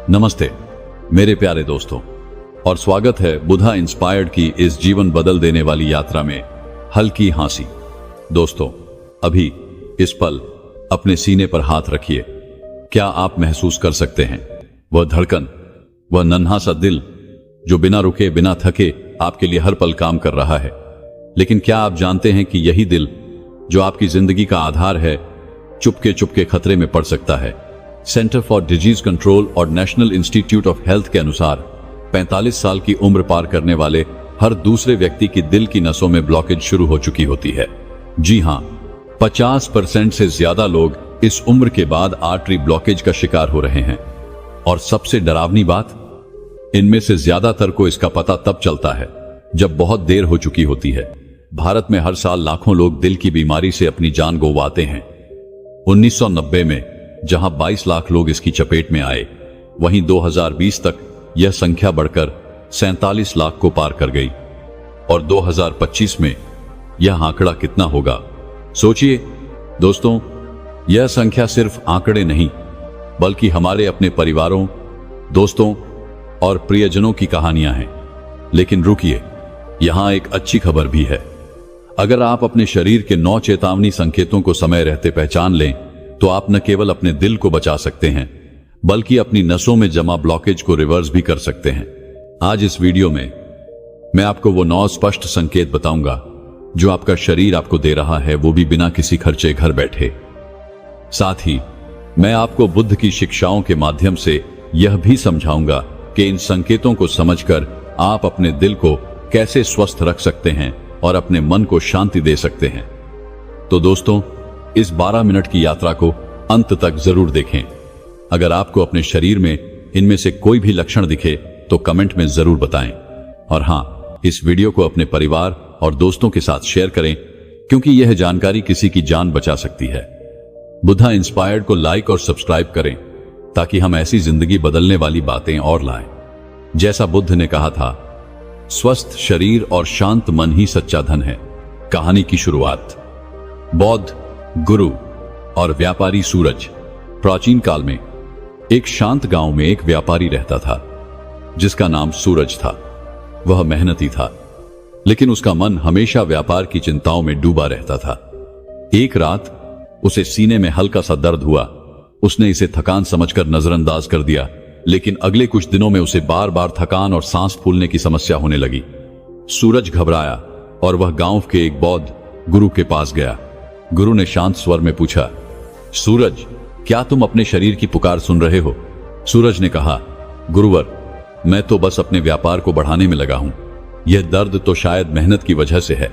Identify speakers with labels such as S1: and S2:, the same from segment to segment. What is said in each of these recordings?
S1: नमस्ते मेरे प्यारे दोस्तों, और स्वागत है बुधा इंस्पायर्ड की इस जीवन बदल देने वाली यात्रा में हल्की हंसी। दोस्तों, अभी इस पल अपने सीने पर हाथ रखिए। क्या आप महसूस कर सकते हैं वह धड़कन, वह नन्हा सा दिल जो बिना रुके बिना थके आपके लिए हर पल काम कर रहा है? लेकिन क्या आप जानते हैं कि यही दिल जो आपकी जिंदगी का आधार है, चुपके चुपके खतरे में पड़ सकता है? सेंटर फॉर डिजीज कंट्रोल और नेशनल इंस्टीट्यूट ऑफ हेल्थ के अनुसार 45 साल की उम्र पार करने वाले हर दूसरे व्यक्ति की दिल की नसों में ब्लॉकेज शुरू हो चुकी होती है। जी हां, 50% से ज्यादा लोग इस उम्र के बाद आर्टरी ब्लॉकेज का शिकार हो रहे हैं। और सबसे डरावनी बात, इनमें से ज्यादातर को इसका पता तब चलता है जब बहुत देर हो चुकी होती है। भारत में हर साल लाखों लोग दिल की बीमारी से अपनी जान गंवाते हैं। 1990 में जहां 22 लाख लोग इसकी चपेट में आए, वहीं 2020 तक यह संख्या बढ़कर 47 लाख को पार कर गई। और 2025 में यह आंकड़ा कितना होगा सोचिए। दोस्तों, यह संख्या सिर्फ आंकड़े नहीं, बल्कि हमारे अपने परिवारों, दोस्तों और प्रियजनों की कहानियां हैं। लेकिन रुकिए, यहां एक अच्छी खबर भी है। अगर आप अपने शरीर के 9 चेतावनी संकेतों को समय रहते पहचान लें, तो आप न केवल अपने दिल को बचा सकते हैं, बल्कि अपनी नसों में जमा ब्लॉकेज को रिवर्स भी कर सकते हैं। आज इस वीडियो में मैं आपको वो 9 स्पष्ट संकेत बताऊंगा जो आपका शरीर आपको दे रहा है, वो भी बिना किसी खर्चे घर बैठे। साथ ही मैं आपको बुद्ध की शिक्षाओं के माध्यम से यह भी समझाऊंगा कि इन संकेतों को समझकर आप अपने दिल को कैसे स्वस्थ रख सकते हैं और अपने मन को शांति दे सकते हैं। तो दोस्तों, इस 12 मिनट की यात्रा को अंत तक जरूर देखें। अगर आपको अपने शरीर में इनमें से कोई भी लक्षण दिखे तो कमेंट में जरूर बताएं। और हां, इस वीडियो को अपने परिवार और दोस्तों के साथ शेयर करें, क्योंकि यह जानकारी किसी की जान बचा सकती है। बुधा इंस्पायर्ड को लाइक और सब्सक्राइब करें ताकि हम ऐसी जिंदगी बदलने वाली बातें और लाएं। जैसा बुद्ध ने कहा था, स्वस्थ शरीर और शांत मन ही सच्चा धन है। कहानी की शुरुआत। बौद्ध गुरु और व्यापारी सूरज। प्राचीन काल में एक शांत गांव में एक व्यापारी रहता था जिसका नाम सूरज था। वह मेहनती था, लेकिन उसका मन हमेशा व्यापार की चिंताओं में डूबा रहता था। एक रात उसे सीने में हल्का सा दर्द हुआ। उसने इसे थकान समझकर नजरअंदाज कर दिया, लेकिन अगले कुछ दिनों में उसे बार बार थकान और सांस फूलने की समस्या होने लगी। सूरज घबराया और वह गांव के एक बौद्ध गुरु के पास गया। गुरु ने शांत स्वर में पूछा, सूरज, क्या तुम अपने शरीर की पुकार सुन रहे हो? सूरज ने कहा, गुरुवर, मैं तो बस अपने व्यापार को बढ़ाने में लगा हूं। यह दर्द तो शायद मेहनत की वजह से है।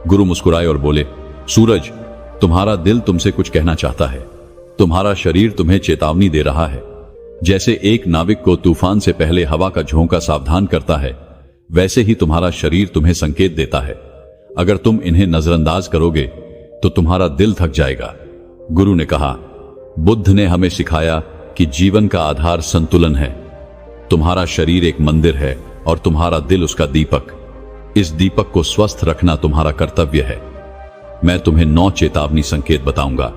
S1: गुरु मुस्कुराए और बोले, सूरज, तुम्हारा दिल तुमसे कुछ कहना चाहता है। तुम्हारा शरीर तुम्हें चेतावनी दे रहा है। जैसे एक नाविक को तूफान से पहले हवा का झोंका सावधान करता है, वैसे ही तुम्हारा शरीर तुम्हें संकेत देता है। अगर तुम इन्हें नजरअंदाज करोगे तो तुम्हारा दिल थक जाएगा। गुरु ने कहा, बुद्ध ने हमें सिखाया कि जीवन का आधार संतुलन है। तुम्हारा शरीर एक मंदिर है और तुम्हारा दिल उसका दीपक। इस दीपक को स्वस्थ रखना तुम्हारा कर्तव्य है। मैं तुम्हें 9 चेतावनी संकेत बताऊंगा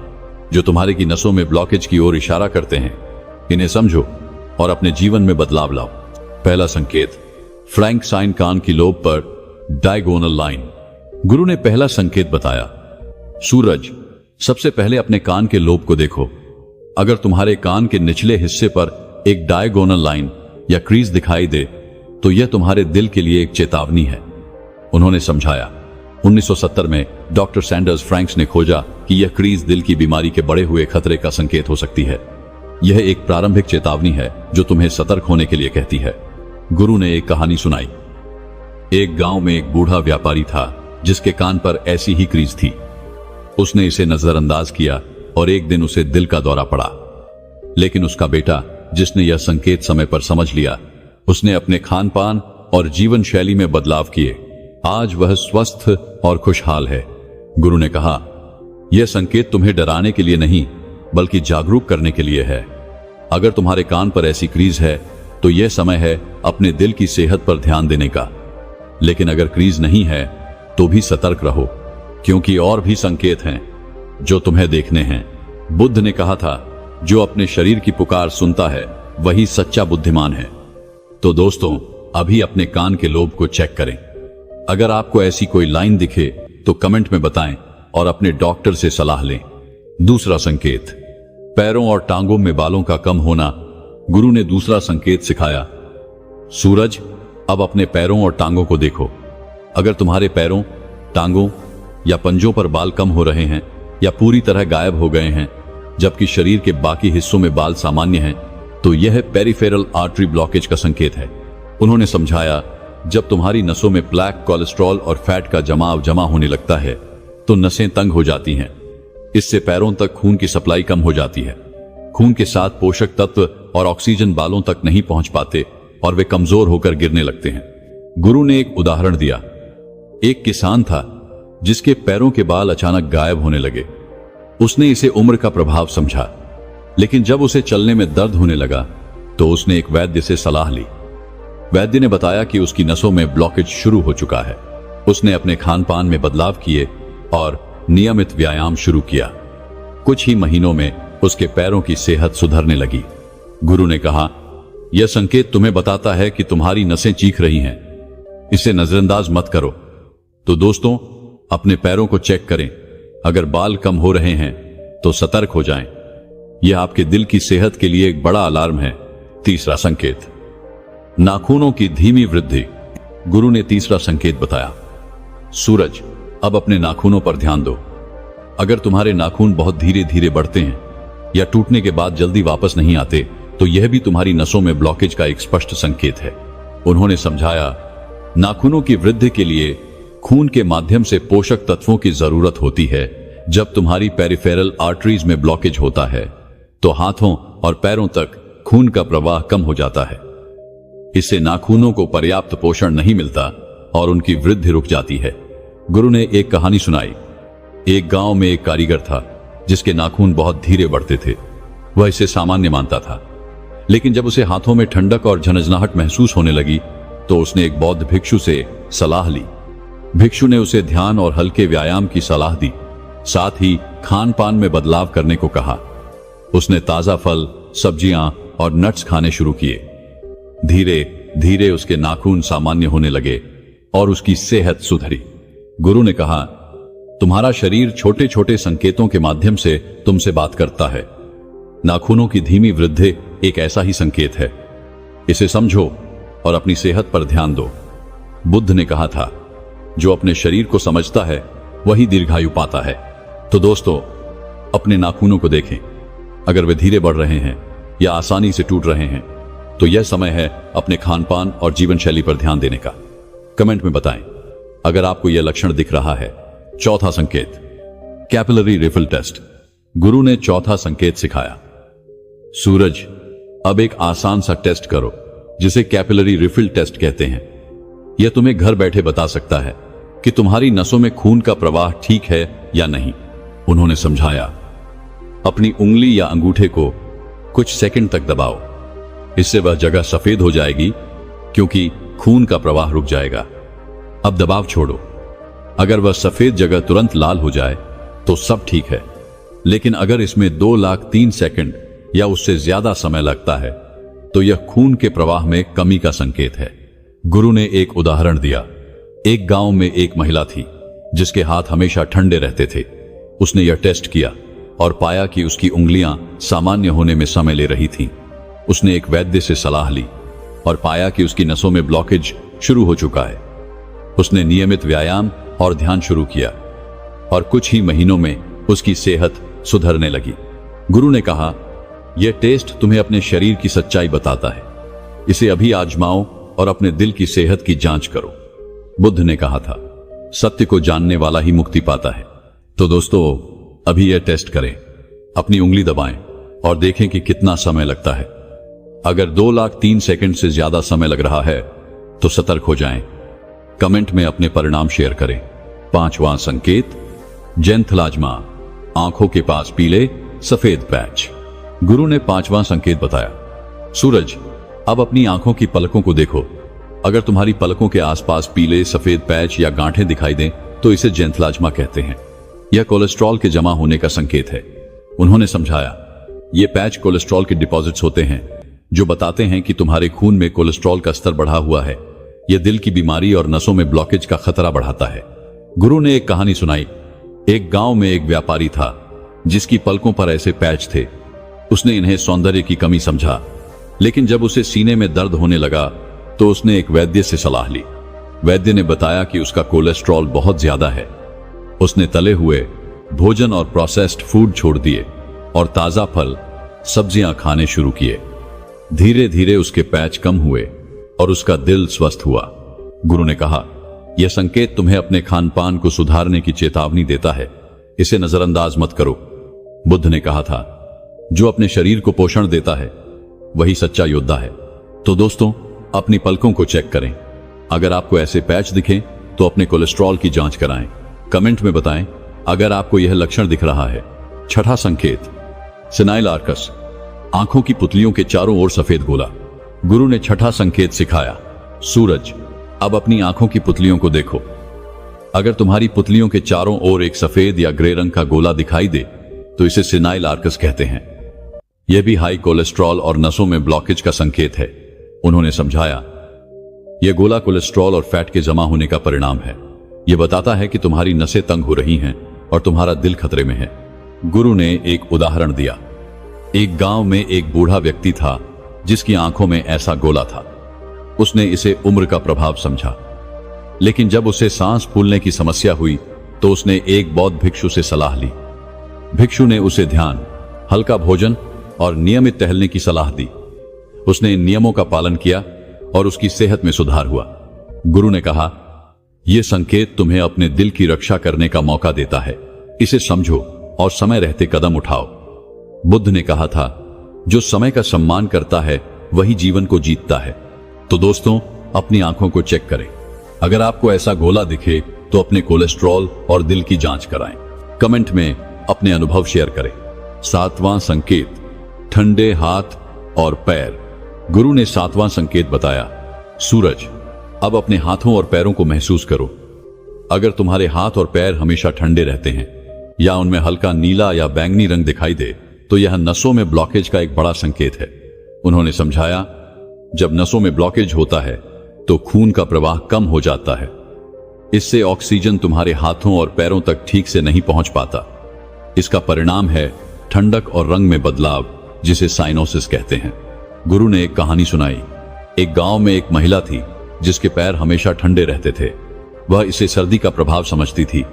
S1: जो तुम्हारे की नसों में ब्लॉकेज की ओर इशारा करते हैं। इन्हें समझो और अपने जीवन में बदलाव लाओ। पहला संकेत, फ्रैंक साइन कान की लोब पर डायगोनल लाइन। गुरु ने पहला संकेत बताया, सूरज, सबसे पहले अपने कान के लोब को देखो। अगर तुम्हारे कान के निचले हिस्से पर एक डायगोनल लाइन या क्रीज दिखाई दे तो यह तुम्हारे दिल के लिए एक चेतावनी है। उन्होंने समझाया, 1970 में डॉक्टर सैंडर्स फ्रैंक्स ने खोजा कि यह क्रीज दिल की बीमारी के बढ़े हुए खतरे का संकेत हो सकती है। यह एक प्रारंभिक चेतावनी है जो तुम्हें सतर्क होने के लिए कहती है। गुरु ने एक कहानी सुनाई। एक गांव में एक बूढ़ा व्यापारी था जिसके कान पर ऐसी ही क्रीज थी। उसने इसे नजरअंदाज किया और एक दिन उसे दिल का दौरा पड़ा। लेकिन उसका बेटा, जिसने यह संकेत समय पर समझ लिया, उसने अपने खान पान और जीवन शैली में बदलाव किए। आज वह स्वस्थ और खुशहाल है। गुरु ने कहा, यह संकेत तुम्हें डराने के लिए नहीं, बल्कि जागरूक करने के लिए है। अगर तुम्हारे कान पर ऐसी क्रीज है तो यह समय है अपने दिल की सेहत पर ध्यान देने का। लेकिन अगर क्रीज नहीं है तो भी सतर्क रहो, क्योंकि और भी संकेत हैं जो तुम्हें देखने हैं। बुद्ध ने कहा था, जो अपने शरीर की पुकार सुनता है वही सच्चा बुद्धिमान है। तो दोस्तों, अभी अपने कान के लोब को चेक करें। अगर आपको ऐसी कोई लाइन दिखे तो कमेंट में बताएं और अपने डॉक्टर से सलाह लें। दूसरा संकेत, पैरों और टांगों में बालों का कम होना। गुरु ने दूसरा संकेत सिखाया। सूरज, अब अपने पैरों और टांगों को देखो। अगर तुम्हारे पैरों, टांगों या पंजों पर बाल कम हो रहे हैं या पूरी तरह गायब हो गए हैं, जबकि शरीर के बाकी हिस्सों में बाल सामान्य हैं, तो यह पेरिफेरल आर्टरी ब्लॉकेज का संकेत है। उन्होंने समझाया, जब तुम्हारी नसों में प्लेक, कोलेस्ट्रॉल और फैट का जमा होने लगता है तो नसें तंग हो जाती हैं। इससे पैरों तक खून की सप्लाई कम हो जाती है। खून के साथ पोषक तत्व और ऑक्सीजन बालों तक नहीं पहुंच पाते और वे कमजोर होकर गिरने लगते हैं। गुरु ने एक उदाहरण दिया। एक किसान था जिसके पैरों के बाल अचानक गायब होने लगे। उसने इसे उम्र का प्रभाव समझा, लेकिन जब उसे चलने में दर्द होने लगा तो उसने एक वैद्य से सलाह ली। वैद्य ने बताया कि उसकी नसों में ब्लॉकेज शुरू हो चुका है। उसने अपने खान पान में बदलाव किए और नियमित व्यायाम शुरू किया। कुछ ही महीनों में उसके पैरों की सेहत सुधरने लगी। गुरु ने कहा, यह संकेत तुम्हें बताता है कि तुम्हारी नसें चीख रही हैं। इसे नजरअंदाज मत करो। तो दोस्तों, अपने पैरों को चेक करें। अगर बाल कम हो रहे हैं तो सतर्क हो जाएं। यह आपके दिल की सेहत के लिए एक बड़ा अलार्म है। तीसरा संकेत, नाखूनों की धीमी वृद्धि। गुरु ने तीसरा संकेत बताया। सूरज, अब अपने नाखूनों पर ध्यान दो। अगर तुम्हारे नाखून बहुत धीरे धीरे बढ़ते हैं या टूटने के बाद जल्दी वापस नहीं आते, तो यह भी तुम्हारी नसों में ब्लॉकेज का एक स्पष्ट संकेत है। उन्होंने समझाया, नाखूनों की वृद्धि के लिए खून के माध्यम से पोषक तत्वों की जरूरत होती है। जब तुम्हारी पेरिफेरल आर्टरीज में ब्लॉकेज होता है तो हाथों और पैरों तक खून का प्रवाह कम हो जाता है। इससे नाखूनों को पर्याप्त पोषण नहीं मिलता और उनकी वृद्धि रुक जाती है। गुरु ने एक कहानी सुनाई। एक गांव में एक कारीगर था जिसके नाखून बहुत धीरे बढ़ते थे। वह इसे सामान्य मानता था, लेकिन जब उसे हाथों में ठंडक और झनझनाहट महसूस होने लगी तो उसने एक बौद्ध भिक्षु से सलाह ली। भिक्षु ने उसे ध्यान और हल्के व्यायाम की सलाह दी, साथ ही खान पान में बदलाव करने को कहा। उसने ताजा फल, सब्जियां और नट्स खाने शुरू किए। धीरे धीरे उसके नाखून सामान्य होने लगे और उसकी सेहत सुधरी। गुरु ने कहा, तुम्हारा शरीर छोटे छोटे संकेतों के माध्यम से तुमसे बात करता है। नाखूनों की धीमी वृद्धि एक ऐसा ही संकेत है। इसे समझो और अपनी सेहत पर ध्यान दो। बुद्ध ने कहा था, जो अपने शरीर को समझता है वही दीर्घायु पाता है। तो दोस्तों, अपने नाखूनों को देखें। अगर वे धीरे बढ़ रहे हैं या आसानी से टूट रहे हैं तो यह समय है अपने खान पान और जीवन शैली पर ध्यान देने का। कमेंट में बताएं अगर आपको यह लक्षण दिख रहा है। चौथा संकेत, कैपिलरी रिफिल टेस्ट। गुरु ने चौथा संकेत सिखाया। सूरज, अब एक आसान सा टेस्ट करो जिसे कैपिलरी रिफिल टेस्ट कहते हैं। यह तुम्हें घर बैठे बता सकता है कि तुम्हारी नसों में खून का प्रवाह ठीक है या नहीं। उन्होंने समझाया, अपनी उंगली या अंगूठे को कुछ सेकंड तक दबाओ। इससे वह जगह सफेद हो जाएगी क्योंकि खून का प्रवाह रुक जाएगा। अब दबाव छोड़ो। अगर वह सफेद जगह तुरंत लाल हो जाए तो सब ठीक है, लेकिन अगर इसमें 2,03,000 सेकंड या उससे ज्यादा समय लगता है तो यह खून के प्रवाह में कमी का संकेत है। गुरु ने एक उदाहरण दिया। एक गांव में एक महिला थी जिसके हाथ हमेशा ठंडे रहते थे। उसने यह टेस्ट किया और पाया कि उसकी उंगलियां सामान्य होने में समय ले रही थीं। उसने एक वैद्य से सलाह ली और पाया कि उसकी नसों में ब्लॉकेज शुरू हो चुका है। उसने नियमित व्यायाम और ध्यान शुरू किया और कुछ ही महीनों में उसकी सेहत सुधरने लगी। गुरु ने कहा, यह टेस्ट तुम्हें अपने शरीर की सच्चाई बताता है। इसे अभी आजमाओ और अपने दिल की सेहत की जांच करो। बुद्ध ने कहा था, सत्य को जानने वाला ही मुक्ति पाता है। तो दोस्तों, अभी यह टेस्ट करें। अपनी उंगली दबाएं और देखें कि कितना समय लगता है। अगर 2,03,000 सेकंड से ज्यादा समय लग रहा है तो सतर्क हो जाएं। कमेंट में अपने परिणाम शेयर करें। पांचवां संकेत, जेंथलाज्मा, आंखों के पास पीले सफेद पैच। गुरु ने पांचवां संकेत बताया। सूरज, अब अपनी आंखों की पलकों को देखो। अगर तुम्हारी पलकों के आसपास पीले सफेद पैच या गांठें दिखाई दें तो इसे जेंथलाज्मा कहते हैं। यह कोलेस्ट्रॉल के जमा होने का संकेत है। उन्होंने समझाया, ये पैच कोलेस्ट्रॉल के डिपॉजिट्स होते हैं जो बताते हैं कि तुम्हारे खून में कोलेस्ट्रॉल का स्तर बढ़ा हुआ है। यह दिल की बीमारी और नसों में ब्लॉकेज का खतरा बढ़ाता है। गुरु ने एक कहानी सुनाई। एक गांव में एक व्यापारी था जिसकी पलकों पर ऐसे पैच थे। उसने इन्हें सौंदर्य की कमी समझा, लेकिन जब उसे सीने में दर्द होने लगा तो उसने एक वैद्य से सलाह ली। वैद्य ने बताया कि उसका कोलेस्ट्रॉल बहुत ज्यादा है। उसने तले हुए भोजन और प्रोसेस्ड फूड छोड़ दिए और ताजा फल सब्जियां खाने शुरू किए। धीरे धीरे उसके पैच कम हुए और उसका दिल स्वस्थ हुआ। गुरु ने कहा, यह संकेत तुम्हें अपने खान पान को सुधारने की चेतावनी देता है, इसे नजरअंदाज मत करो। बुद्ध ने कहा था, जो अपने शरीर को पोषण देता है वही सच्चा योद्धा है। तो दोस्तों, अपनी पलकों को चेक करें। अगर आपको ऐसे पैच दिखें तो अपने कोलेस्ट्रॉल की जांच कराएं। कमेंट में बताएं अगर आपको यह लक्षण दिख रहा है। छठा संकेत, सेनाइल आर्कस, आंखों की पुतलियों के चारों ओर सफेद गोला। गुरु ने छठा संकेत सिखाया, सूरज। अब अपनी आंखों की पुतलियों को देखो। अगर तुम्हारी पुतलियों के चारों ओर एक सफेद या ग्रे रंग का गोला दिखाई दे तो इसे सेनाइल आर्कस कहते हैं। यह भी हाई कोलेस्ट्रॉल और नसों में ब्लॉकेज का संकेत है। उन्होंने समझाया, यह गोला कोलेस्ट्रॉल और फैट के जमा होने का परिणाम है। यह बताता है कि तुम्हारी नसें तंग हो रही हैं और तुम्हारा दिल खतरे में है। गुरु ने एक उदाहरण दिया। एक गांव में एक बूढ़ा व्यक्ति था जिसकी आंखों में ऐसा गोला था। उसने इसे उम्र का प्रभाव समझा, लेकिन जब उसे सांस फूलने की समस्या हुई तो उसने एक बौद्ध भिक्षु से सलाह ली। भिक्षु ने उसे ध्यान, हल्का भोजन और नियमित टहलने की सलाह दी। उसने इन नियमों का पालन किया और उसकी सेहत में सुधार हुआ। गुरु ने कहा, यह संकेत तुम्हें अपने दिल की रक्षा करने का मौका देता है। इसे समझो और समय रहते कदम उठाओ। बुद्ध ने कहा था, जो समय का सम्मान करता है वही जीवन को जीतता है। तो दोस्तों, अपनी आंखों को चेक करें। अगर आपको ऐसा गोला दिखे तो अपने कोलेस्ट्रॉल और दिल की जांच कराएं। कमेंट में अपने अनुभव शेयर करें। सातवां संकेत, ठंडे हाथ और पैर। गुरु ने सातवां संकेत बताया, सूरज। अब अपने हाथों और पैरों को महसूस करो। अगर तुम्हारे हाथ और पैर हमेशा ठंडे रहते हैं या उनमें हल्का नीला या बैंगनी रंग दिखाई दे तो यह नसों में ब्लॉकेज का एक बड़ा संकेत है। उन्होंने समझाया, जब नसों में ब्लॉकेज होता है तो खून का प्रवाह कम हो जाता है। इससे ऑक्सीजन तुम्हारे हाथों और पैरों तक ठीक से नहीं पहुंच पाता। इसका परिणाम है ठंडक और रंग में बदलाव, जिसे साइनोसिस कहते हैं। गुरु ने एक कहानी सुनाई। एक गांव में एक महिला थी जिसके पैर हमेशा ठंडे रहते थे। वह इसे सर्दी का प्रभाव समझती थी,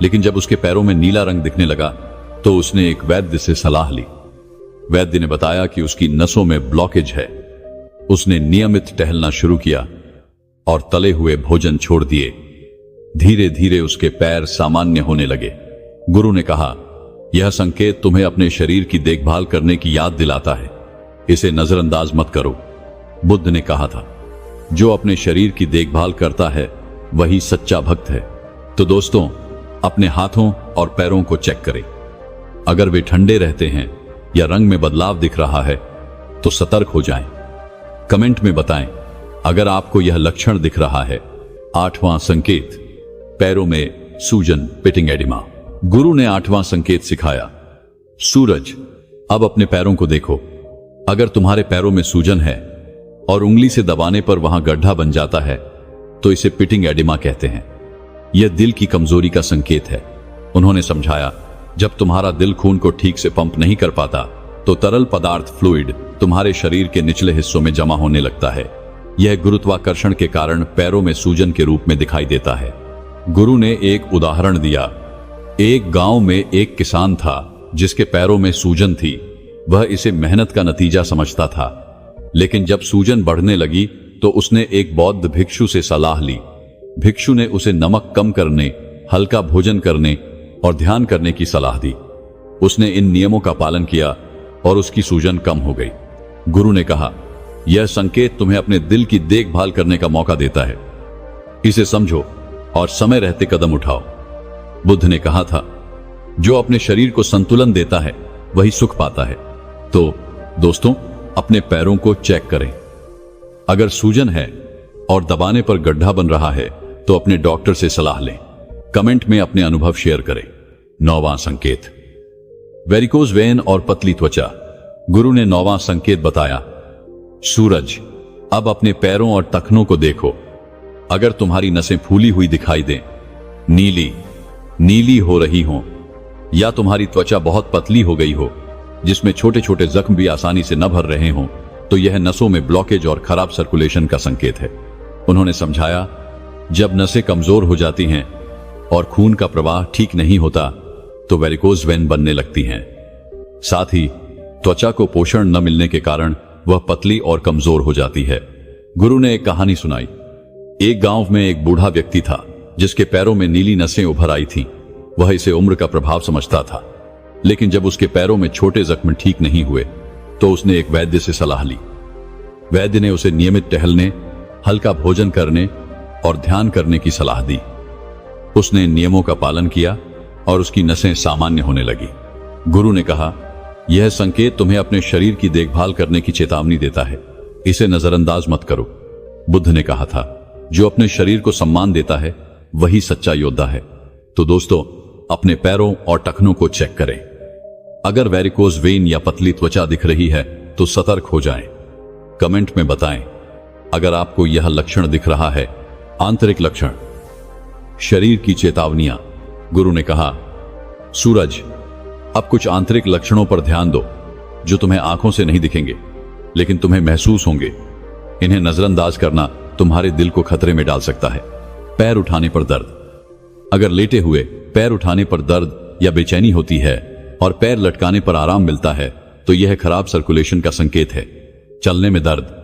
S1: लेकिन जब उसके पैरों में नीला रंग दिखने लगा तो उसने एक वैद्य से सलाह ली। वैद्य ने बताया कि उसकी नसों में ब्लॉकेज है। उसने नियमित टहलना शुरू किया और तले हुए भोजन छोड़ दिए। धीरे धीरे उसके पैर सामान्य होने लगे। गुरु ने कहा, यह संकेत तुम्हें अपने शरीर की देखभाल करने की याद दिलाता है, इसे नजरअंदाज मत करो। बुद्ध ने कहा था, जो अपने शरीर की देखभाल करता है वही सच्चा भक्त है। तो दोस्तों, अपने हाथों और पैरों को चेक करें। अगर वे ठंडे रहते हैं या रंग में बदलाव दिख रहा है तो सतर्क हो जाएं। कमेंट में बताएं अगर आपको यह लक्षण दिख रहा है। आठवां संकेत, पैरों में सूजन, पिटिंग एडिमा। गुरु ने आठवां संकेत सिखाया, सूरज। अब अपने पैरों को देखो। अगर तुम्हारे पैरों में सूजन है और उंगली से दबाने पर वहां गड्ढा बन जाता है तो इसे पिटिंग एडिमा कहते हैं। यह दिल की कमजोरी का संकेत है। उन्होंने समझाया, जब तुम्हारा दिल खून को ठीक से पंप नहीं कर पाता तो तरल पदार्थ फ्लूइड तुम्हारे शरीर के निचले हिस्सों में जमा होने लगता है। यह गुरुत्वाकर्षण के कारण पैरों में सूजन के रूप में दिखाई देता है। गुरु ने एक उदाहरण दिया। एक गांव में एक किसान था जिसके पैरों में सूजन थी। वह इसे मेहनत का नतीजा समझता था, लेकिन जब सूजन बढ़ने लगी तो उसने एक बौद्ध भिक्षु से सलाह ली। भिक्षु ने उसे नमक कम करने, हल्का भोजन करने और ध्यान करने की सलाह दी। उसने इन नियमों का पालन किया और उसकी सूजन कम हो गई। गुरु ने कहा, यह संकेत तुम्हें अपने दिल की देखभाल करने का मौका देता है। इसे समझो और समय रहते कदम उठाओ। बुद्ध ने कहा था, जो अपने शरीर को संतुलन देता है वही सुख पाता है। तो दोस्तों, अपने पैरों को चेक करें। अगर सूजन है और दबाने पर गड्ढा बन रहा है तो अपने डॉक्टर से सलाह लें। कमेंट में अपने अनुभव शेयर करें। नौवां संकेत, वेरिकोज वेन और पतली त्वचा। गुरु ने नौवां संकेत बताया, सूरज, अब अपने पैरों और टखनों को देखो। अगर तुम्हारी नसें फूली हुई दिखाई दें, नीली हो रही हो, या तुम्हारी त्वचा बहुत पतली हो गई हो जिसमें छोटे छोटे जख्म भी आसानी से न भर रहे हों, तो यह नसों में ब्लॉकेज और खराब सर्कुलेशन का संकेत है। उन्होंने समझाया, जब नसें कमजोर हो जाती हैं और खून का प्रवाह ठीक नहीं होता तो वेरिकोज वेन बनने लगती हैं। साथ ही त्वचा को पोषण न मिलने के कारण वह पतली और कमजोर हो जाती है। गुरु ने एक कहानी सुनाई। एक गांव में एक बूढ़ा व्यक्ति था जिसके पैरों में नीली नसें उभर आई थीं। वह इसे उम्र का प्रभाव समझता था, लेकिन जब उसके पैरों में छोटे जख्म ठीक नहीं हुए तो उसने एक वैद्य से सलाह ली। वैद्य ने उसे नियमित टहलने, हल्का भोजन करने और ध्यान करने की सलाह दी। उसने नियमों का पालन किया और उसकी नसें सामान्य होने लगी। गुरु ने कहा, यह संकेत तुम्हें अपने शरीर की देखभाल करने की चेतावनी देता है, इसे नजरअंदाज मत करो। बुद्ध ने कहा था, जो अपने शरीर को सम्मान देता है वही सच्चा योद्धा है। तो दोस्तों, अपने पैरों और टखनों को चेक करें। अगर वेरिकोज वेन या पतली त्वचा दिख रही है तो सतर्क हो जाएं। कमेंट में बताएं अगर आपको यह लक्षण दिख रहा है। आंतरिक लक्षण, शरीर की चेतावनियां। गुरु ने कहा, सूरज, अब कुछ आंतरिक लक्षणों पर ध्यान दो जो तुम्हें आंखों से नहीं दिखेंगे लेकिन तुम्हें महसूस होंगे। इन्हें नजरअंदाज करना तुम्हारे दिल को खतरे में डाल सकता है। पैर उठाने पर दर्द। अगर लेटे हुए पैर उठाने पर दर्द या बेचैनी होती है और पैर लटकाने पर आराम मिलता है तो यह खराब सर्कुलेशन का संकेत है। चलने में दर्द।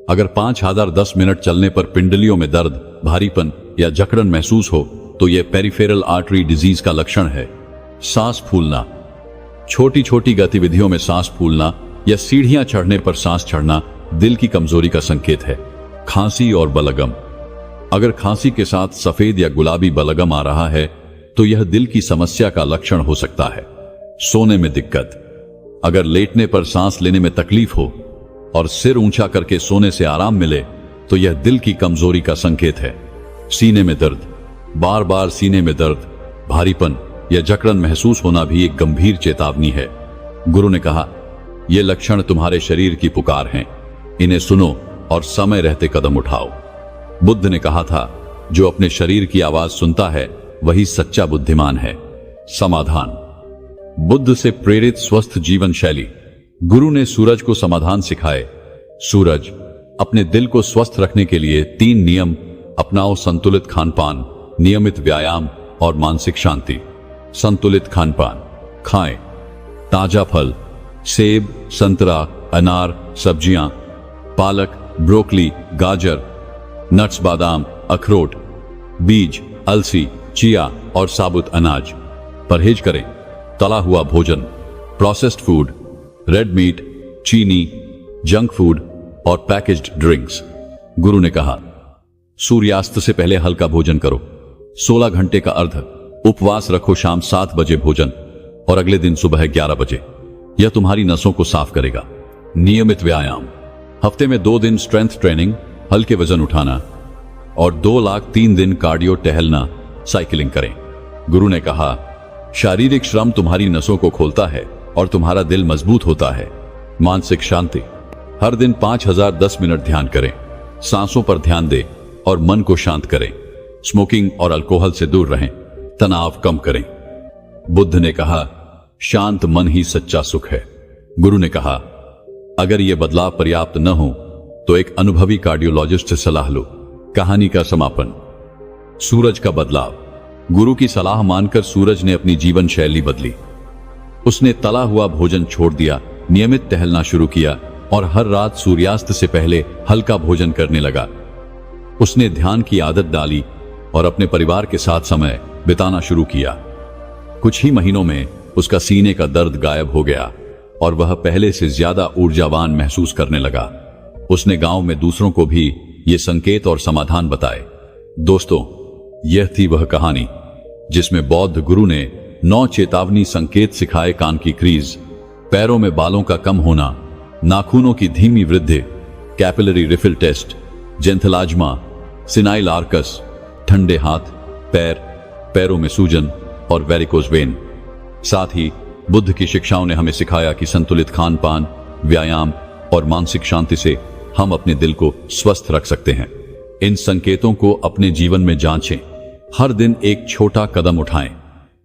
S1: अगर 5,010 मिनट चलने पर पिंडलियों में दर्द, भारीपन या जकड़न महसूस हो तो यह पेरिफेरल आर्टरी डिजीज का लक्षण है। सांस फूलना। छोटी छोटी गतिविधियों में सांस फूलना या सीढ़ियां चढ़ने पर सांस चढ़ना दिल की कमजोरी का संकेत है। खांसी और बलगम। अगर खांसी के साथ सफेद या गुलाबी बलगम आ रहा है तो यह दिल की समस्या का लक्षण हो सकता है। सोने में दिक्कत। अगर लेटने पर सांस लेने में तकलीफ हो और सिर ऊंचा करके सोने से आराम मिले तो यह दिल की कमजोरी का संकेत है। सीने में दर्द। बार बार सीने में दर्द, भारीपन या जकड़न महसूस होना भी एक गंभीर चेतावनी है। गुरु ने कहा, ये लक्षण तुम्हारे शरीर की पुकार हैं, इन्हें सुनो और समय रहते कदम उठाओ। बुद्ध ने कहा था, जो अपने शरीर की आवाज सुनता है वही सच्चा बुद्धिमान है। समाधान। बुद्ध से प्रेरित स्वस्थ जीवन शैली। गुरु ने सूरज को समाधान सिखाए। सूरज, अपने दिल को स्वस्थ रखने के लिए 3 नियम अपनाओ। संतुलित खानपान, नियमित व्यायाम और मानसिक शांति। संतुलित खानपान। खाएं ताजा फल, सेब, संतरा, अनार, सब्जियां, पालक, ब्रोकली, गाजर, नट्स, बादाम, अखरोट, बीज, अलसी, चिया और साबुत अनाज। परहेज करें तला हुआ भोजन, प्रोसेस्ड फूड, रेड मीट, चीनी, जंक फूड और पैकेज्ड ड्रिंक्स। गुरु ने कहा, सूर्यास्त से पहले हल्का भोजन करो। 16 घंटे का अर्ध उपवास रखो। शाम 7 बजे भोजन और अगले दिन सुबह 11 बजे। यह तुम्हारी नसों को साफ करेगा। नियमित व्यायाम। हफ्ते में 2 दिन स्ट्रेंथ ट्रेनिंग, हल्के वजन उठाना और 2 लाख 3 दिन कार्डियो, टहलना, साइकिलिंग करें। गुरु ने कहा, शारीरिक श्रम तुम्हारी नसों को खोलता है और तुम्हारा दिल मजबूत होता है। मानसिक शांति। हर दिन 5,010 मिनट ध्यान करें। सांसों पर ध्यान दें और मन को शांत करें। स्मोकिंग और अल्कोहल से दूर रहें। तनाव कम करें। बुद्ध ने कहा, शांत मन ही सच्चा सुख है। गुरु ने कहा, अगर यह बदलाव पर्याप्त न हो तो एक अनुभवी कार्डियोलॉजिस्ट से सलाह लो। कहानी का समापन। सूरज का बदलाव। गुरु की सलाह मानकर सूरज ने अपनी जीवन शैली बदली। उसने तला हुआ भोजन छोड़ दिया, नियमित टहलना शुरू किया और हर रात सूर्यास्त से पहले हल्का भोजन करने लगा। उसने ध्यान की आदत डाली और अपने परिवार के साथ समय बिताना शुरू किया। कुछ ही महीनों में उसका सीने का दर्द गायब हो गया और वह पहले से ज्यादा ऊर्जावान महसूस करने लगा। उसने गांव में दूसरों को भी ये संकेत और समाधान बताए। दोस्तों, यह थी वह कहानी जिसमें बौद्ध गुरु ने 9 चेतावनी संकेत सिखाए। कान की क्रीज, पैरों में बालों का कम होना, नाखूनों की धीमी वृद्धि, capillary refill test, xanthelasma, senile arcus, ठंडे हाथ, पैरों में सूजन और वेरिकोज वेन। साथ ही बुद्ध की शिक्षाओं ने हमें सिखाया कि संतुलित खान पान, व्यायाम और मानसिक शांति से हम अपने दिल को स्वस्थ रख सकते हैं। इन संकेतों को अपने जीवन में जांचें। हर दिन एक छोटा कदम उठाएं।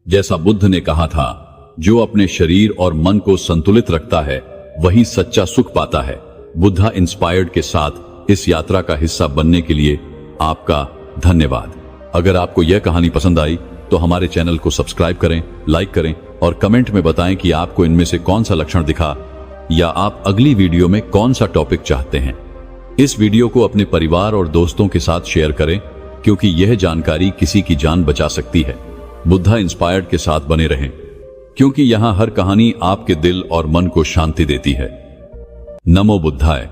S1: जैसा बुद्ध ने कहा था, जो अपने शरीर और मन को संतुलित रखता है वही सच्चा सुख पाता है। बुद्धा इंस्पायर्ड के साथ इस यात्रा का हिस्सा बनने के लिए आपका धन्यवाद। अगर आपको यह कहानी पसंद आई तो हमारे चैनल को सब्सक्राइब करें, लाइक करें और कमेंट में बताएं कि आपको इनमें से कौन सा लक्षण दिखा या आप अगली वीडियो में कौन सा टॉपिक चाहते हैं। इस वीडियो को अपने परिवार और दोस्तों के साथ शेयर करें, क्योंकि यह जानकारी किसी की जान बचा सकती है। बुद्धा इंस्पायर्ड के साथ बने रहें, क्योंकि यहां हर कहानी आपके दिल और मन को शांति देती है। नमो बुद्धाय।